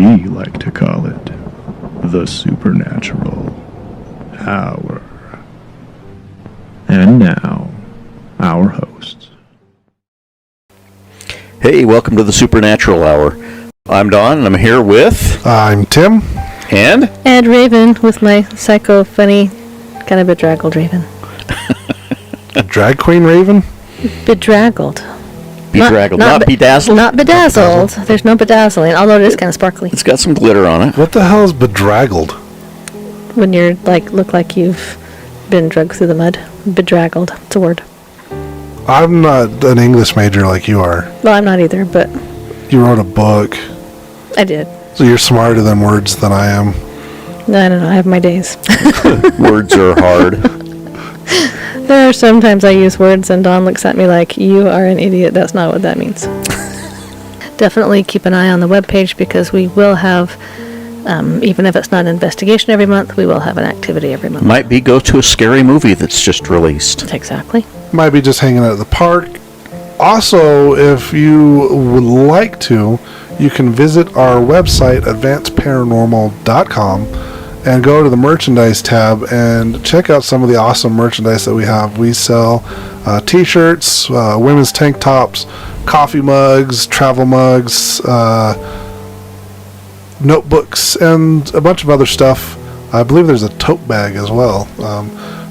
We like to call it the Supernatural Hour. And now, our hosts. Hey, welcome to the Supernatural Hour. I'm Don, and I'm here with... I'm Tim. And Raven, with my psycho, funny, kind of bedraggled Raven. A drag queen Raven? Bedraggled. Bedraggled, not bedazzled? Not bedazzled. There's no bedazzling, although it is kind of sparkly. It's got some glitter on it. What the hell is bedraggled? When you're, look like you've been drugged through the mud. Bedraggled. It's a word. I'm not an English major like you are. Well, I'm not either, but... You wrote a book. I did. So you're smarter than words than I am. No, I don't know. I have my days. Words are hard. There are sometimes I use words and Don looks at me like, you are an idiot. That's not what that means. Definitely keep an eye on the webpage because we will have, even if it's not an investigation every month, we will have an activity every month. Might be go to a scary movie that's just released. Exactly. Might be just hanging out at the park. Also, if you would like to, you can visit our website, advancedparanormal.com, and go to the merchandise tab and check out some of the awesome merchandise that we have. We sell t-shirts, women's tank tops, coffee mugs, travel mugs, notebooks, and a bunch of other stuff. I believe there's a tote bag as well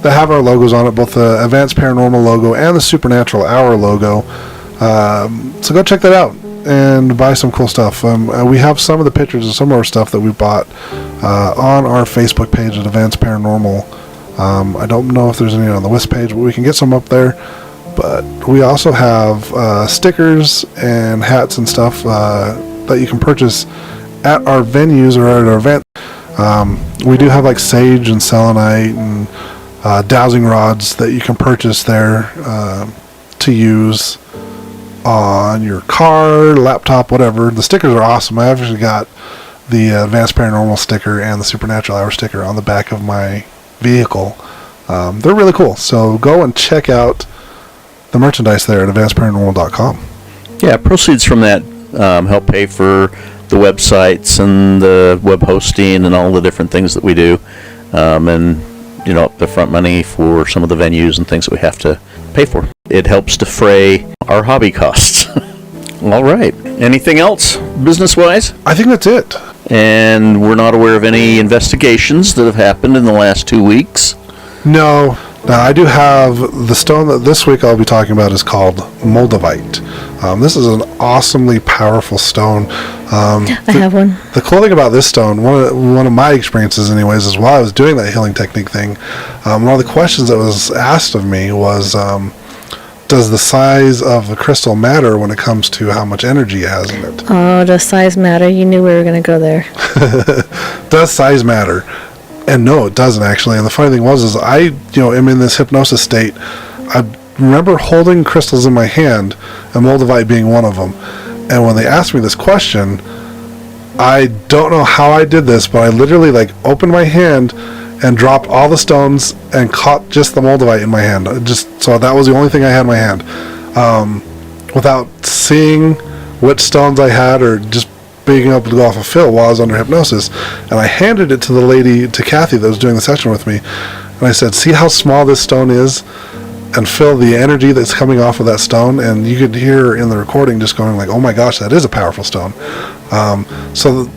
that have our logos on it, both the Advanced Paranormal logo and the Supernatural Hour logo. So go check that out and buy some cool stuff. We have some of the pictures of some of our stuff that we bought on our Facebook page at Advanced Paranormal. I don't know if there's any on the West page, but we can get some up there. But we also have stickers and hats and stuff that you can purchase at our venues or at our event. We do have like sage and selenite and dowsing rods that you can purchase there to use on your car, laptop, whatever. The stickers are awesome. I actually got the Advanced Paranormal sticker and the Supernatural Hour sticker on the back of my vehicle. They're really cool. So go and check out the merchandise there at advancedparanormal.com. Yeah, proceeds from that help pay for the websites and the web hosting and all the different things that we do. And, the front money for some of the venues and things that we have to pay for. It helps defray our hobby costs. All right. Anything else, business-wise? I think that's it. And we're not aware of any investigations that have happened in the last 2 weeks? No. Now, I do have the stone that this week I'll be talking about is called Moldavite. This is an awesomely powerful stone. I have one. The cool thing about this stone, one of my experiences anyways, is while I was doing that healing technique thing, one of the questions that was asked of me was, does the size of the crystal matter when it comes to how much energy it has in it? Oh, does size matter? You knew we were going to go there. Does size matter? And no, it doesn't actually. And the funny thing was, I am in this hypnosis state. I remember holding crystals in my hand, and Moldavite being one of them. And when they asked me this question, I don't know how I did this, but I literally opened my hand and dropped all the stones and caught just the Moldavite in my hand. So that was the only thing I had in my hand, without seeing which stones I had or just being able to go off a feel while I was under hypnosis. And I handed it to the lady, to Kathy, that was doing the session with me, and I said, "See how small this stone is, and feel the energy that's coming off of that stone." And you could hear in the recording just going "Oh my gosh, that is a powerful stone." So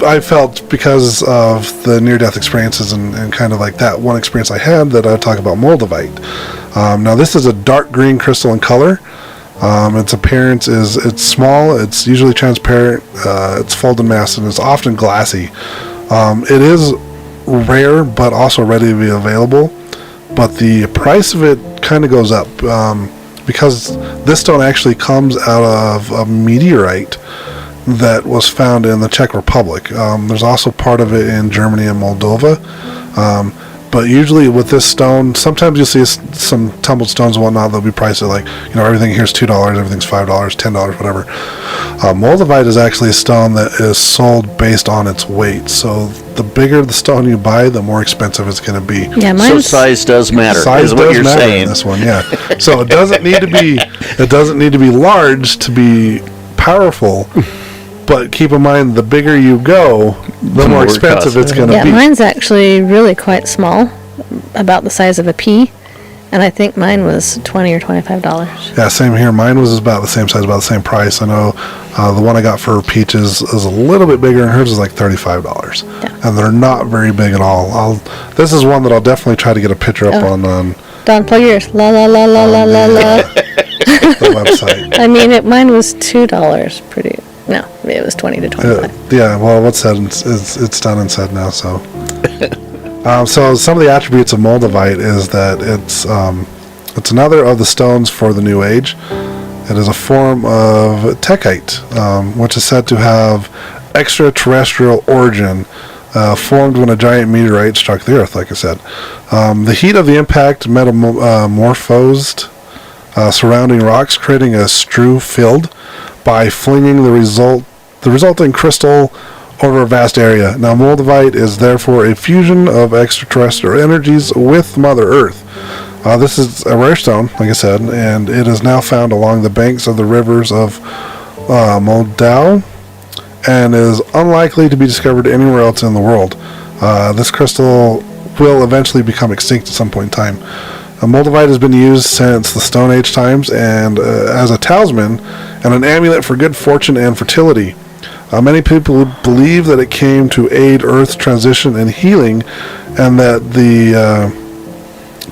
I felt, because of the near-death experiences and kind of that one experience I had, that I'd talk about Moldavite. Now this is a dark green crystal in color. Its appearance is, it's small, it's usually transparent, it's folded mass, and it's often glassy. It is rare, but also ready to be available. But the price of it kind of goes up, because this stone actually comes out of a meteorite that was found in the Czech Republic. There's also part of it in Germany and Moldova. But usually with this stone, sometimes you'll see some tumbled stones and whatnot. They'll be priced at everything here's $2, everything's $5, $10, whatever. Moldavite is actually a stone that is sold based on its weight. So the bigger the stone you buy, the more expensive it's going to be. Yeah, so size does matter. Size is what does you're matter saying. in this one, yeah. So it doesn't need to be large to be powerful. But keep in mind, the bigger you go, the more more it expensive costs. it's going to Yeah, be. mine's actually really quite small, about the size of a pea, and I think mine was $20 or $25. Yeah, same here. Mine was about the same size, about the same price. I know the one I got for Peaches is a little bit bigger, and hers is like $35. Yeah. And they're not very big at all. This is one that I'll definitely try to get a picture up on Don, plug yours. La la la la la la la. the website. I mean, mine was $2. No, it was 20 to 25. Yeah, well, what's said it's done and said now. So, so some of the attributes of Moldavite is that it's another of the stones for the New Age. It is a form of techite, which is said to have extraterrestrial origin, formed when a giant meteorite struck the Earth. Like I said, the heat of the impact metamorphosed surrounding rocks, creating a strew filled by flinging the resulting crystal over a vast area. Now, Moldavite is therefore a fusion of extraterrestrial energies with Mother Earth. This is a rare stone, like I said, and it is now found along the banks of the rivers of Moldau, and is unlikely to be discovered anywhere else in the world. This crystal will eventually become extinct at some point in time. Moldavite has been used since the Stone Age times and as a talisman and an amulet for good fortune and fertility. Many people believe that it came to aid Earth's transition and healing, and that the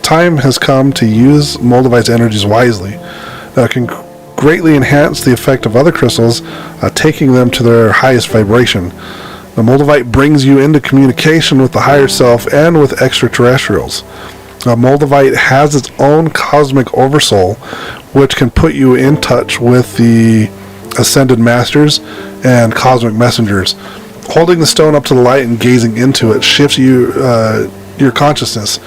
time has come to use Moldavite's energies wisely. It can greatly enhance the effect of other crystals, taking them to their highest vibration. The Moldavite brings you into communication with the higher self and with extraterrestrials. Moldavite has its own cosmic oversoul, which can put you in touch with the ascended masters and cosmic messengers. Holding the stone up to the light and gazing into it shifts your consciousness.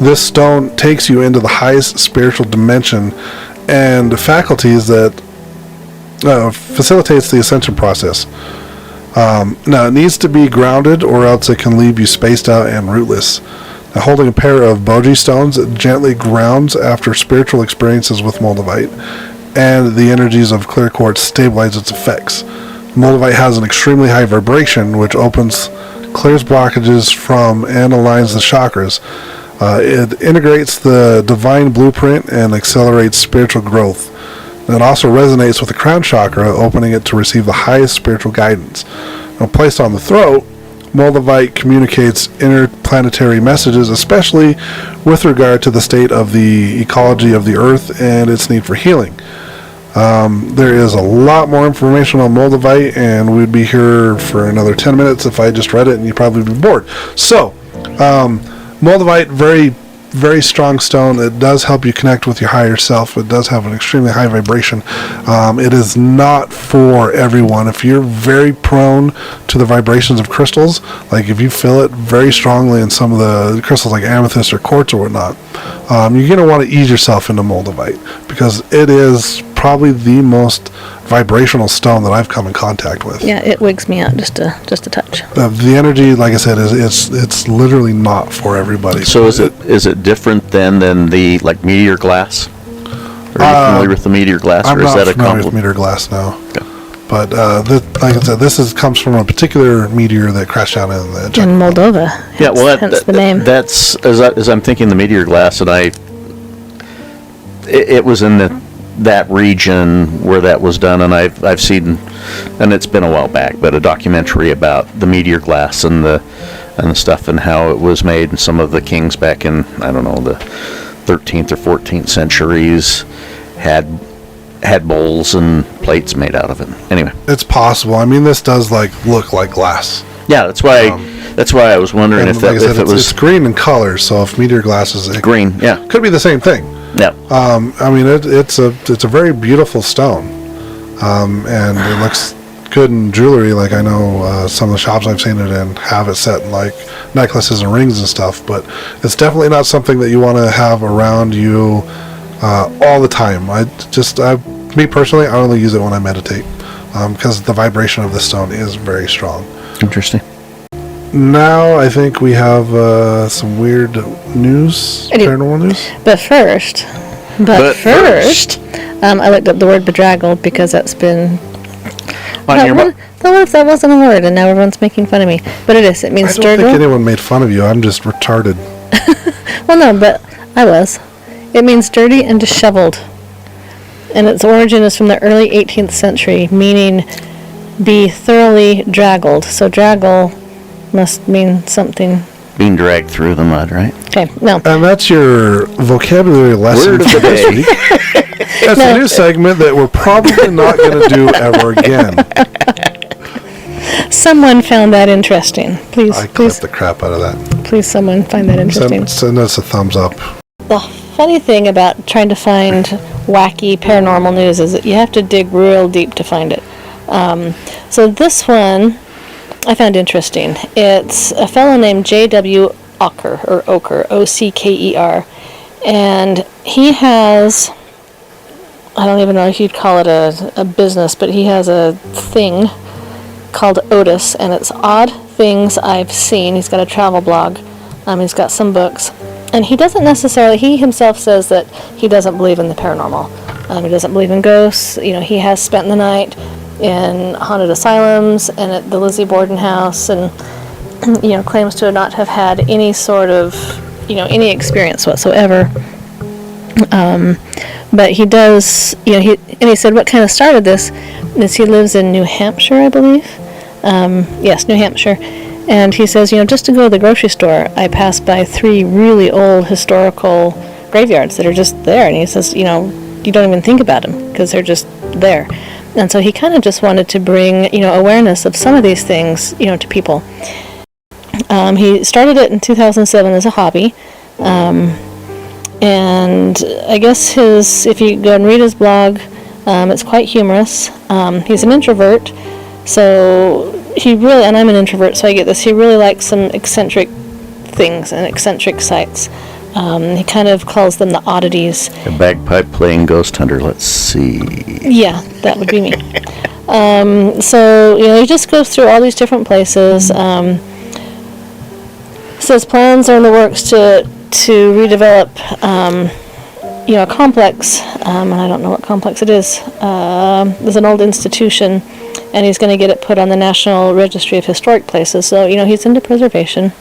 This stone takes you into the highest spiritual dimension and faculties that facilitates the ascension process. Now, it needs to be grounded, or else it can leave you spaced out and rootless. Now, holding a pair of boji stones, it gently grounds after spiritual experiences with Moldavite, and the energies of clear quartz stabilize its effects. Moldavite has an extremely high vibration, which clears blockages from and aligns the chakras. It integrates the divine blueprint and accelerates spiritual growth. It also resonates with the crown chakra, opening it to receive the highest spiritual guidance. Now, placed on the throat, Moldavite communicates interplanetary messages, especially with regard to the state of the ecology of the Earth and its need for healing. There is a lot more information on Moldavite, and we'd be here for another 10 minutes if I just read it, and you'd probably be bored. So, Moldavite, very, very strong stone. It does help you connect with your higher self. It does have an extremely high vibration. It is not for everyone. If you're very prone to the vibrations of crystals, like if you feel it very strongly in some of the crystals like amethyst or quartz or whatnot, you're going to want to ease yourself into Moldavite, because it is probably the most vibrational stone that I've come in contact with. Yeah, it wigs me out just a touch. The energy, like I said, it's literally not for everybody. So is it different than the like Meteor Glass? Are you familiar with the Meteor Glass, I'm or is not that familiar with Meteor Glass now. Okay. But like I said, comes from a particular meteor that crashed down in the In Moldova. Yeah, well, hence the name. That's as I'm thinking the Meteor Glass, and it was in that region where that was done, and I've seen, and it's been a while back, but a documentary about the Meteor Glass and the stuff and how it was made, and some of the kings back in, I don't know, the 13th or 14th centuries had bowls and plates made out of it. Anyway, it's possible. I mean, this does look like glass. yeah, that's why I was wondering if like I said, it was it's green in color. So if Meteor Glass is green, yeah, could be the same thing. yeah. I mean, it's a very beautiful stone, and it looks good in jewelry. Like I know some of the shops I've seen it in have it set in like necklaces and rings and stuff. But it's definitely not something that you want to have around you all the time. Me personally, I only use it when I meditate, because the vibration of the stone is very strong. Interesting. Now I think we have some weird news, I do. paranormal news. But first, I looked up the word bedraggled, because that's been What if that wasn't a word and now everyone's making fun of me? But it is. It means I don't think dirgle. anyone made fun of you. I'm just retarded. Well, no, but I was. It means dirty and disheveled. And its origin is from the early 18th century, meaning be thoroughly draggled. So draggle must mean something. Being dragged through the mud, right? Okay, no. And that's your vocabulary lesson Word of for the this day. week. That's a new segment that we're probably not going to do ever again. Someone found that interesting. Please, I please, clipped the crap out of that. please, someone find that interesting. Send us a thumbs up. The funny thing about trying to find wacky paranormal news is that you have to dig real deep to find it. So this one I found interesting. It's a fellow named J.W. Ocker, or Ocker, O-C-K-E-R, and he has, I don't even know if you'd call it a business, but he has a thing called Otis, and it's Odd Things I've Seen. He's got a travel blog. He's got some books. And he doesn't necessarily, he himself says that he doesn't believe in the paranormal. He doesn't believe in ghosts. You know, he has spent the night in haunted asylums and at the Lizzie Borden house, and, you know, claims to not have had any sort of, you know, any experience whatsoever. But he does, you know, he said what kind of started this is he lives in New Hampshire, I believe. Yes, New Hampshire. And he says, you know, just to go to the grocery store, I passed by 3 really old historical graveyards that are just there. And he says, you know, you don't even think about them because they're just there. And so he kind of just wanted to bring, you know, awareness of some of these things, you know, to people. He started it in 2007 as a hobby. And I guess if you go and read his blog, it's quite humorous. He's an introvert, so he really, and I'm an introvert, so I get this, he really likes some eccentric things and eccentric sights. He kind of calls them the oddities. A bagpipe playing ghost hunter, let's see. Yeah, that would be me. So, you know, he just goes through all these different places. Says plans are in the works to redevelop, you know, a complex, and I don't know what complex it is. There's an old institution, and he's going to get it put on the National Registry of Historic Places. So, you know, he's into preservation.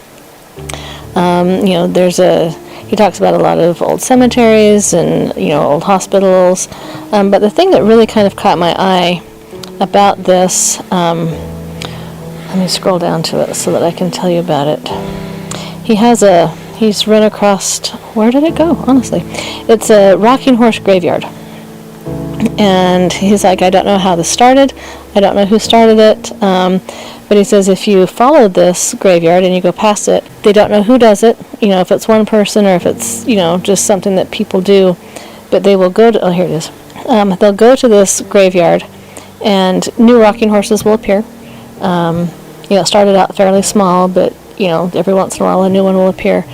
You know, he talks about a lot of old cemeteries and, you know, old hospitals. But the thing that really kind of caught my eye about this, let me scroll down to it so that I can tell you about it. He's run across, where did it go, honestly? It's a rocking horse graveyard. And he's like, I don't know how this started. I don't know who started it. But he says if you follow this graveyard and you go past it, they don't know who does it. You know, if it's one person or if it's, you know, just something that people do. But they will go to, oh, here it is. They'll go to this graveyard and new rocking horses will appear. You know, it started out fairly small, but, you know, every once in a while a new one will appear.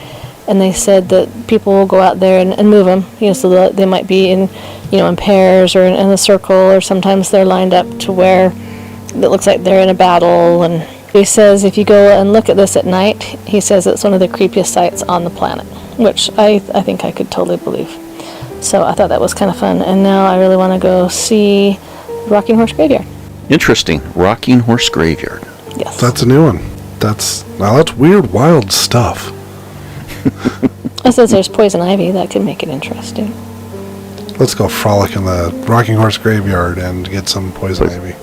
And they said that people will go out there and move them, you know, so that they might be in, you know, in pairs or in a circle, or sometimes they're lined up to where it looks like they're in a battle. And he says if you go and look at this at night, he says it's one of the creepiest sights on the planet, which I think I could totally believe. So I thought that was kind of fun, and now I really want to go see Rocking Horse Graveyard. Interesting. Rocking Horse Graveyard. Yes. That's a new one. That's weird, wild stuff. It says there's poison ivy. That could make it interesting. Let's go frolic in the Rocking Horse Graveyard and get some poison ivy.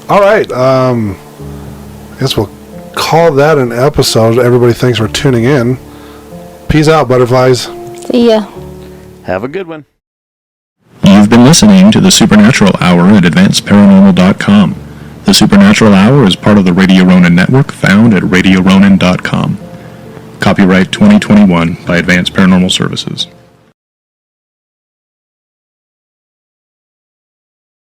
All right. I guess we'll call that an episode. Everybody, thanks for tuning in. Peace out, butterflies. See ya. Have a good one. You've been listening to the Supernatural Hour at AdvancedParanormal.com. The Supernatural Hour is part of the Radio Ronin Network, found at RadioRonin.com. Copyright 2021 by Advanced Paranormal Services.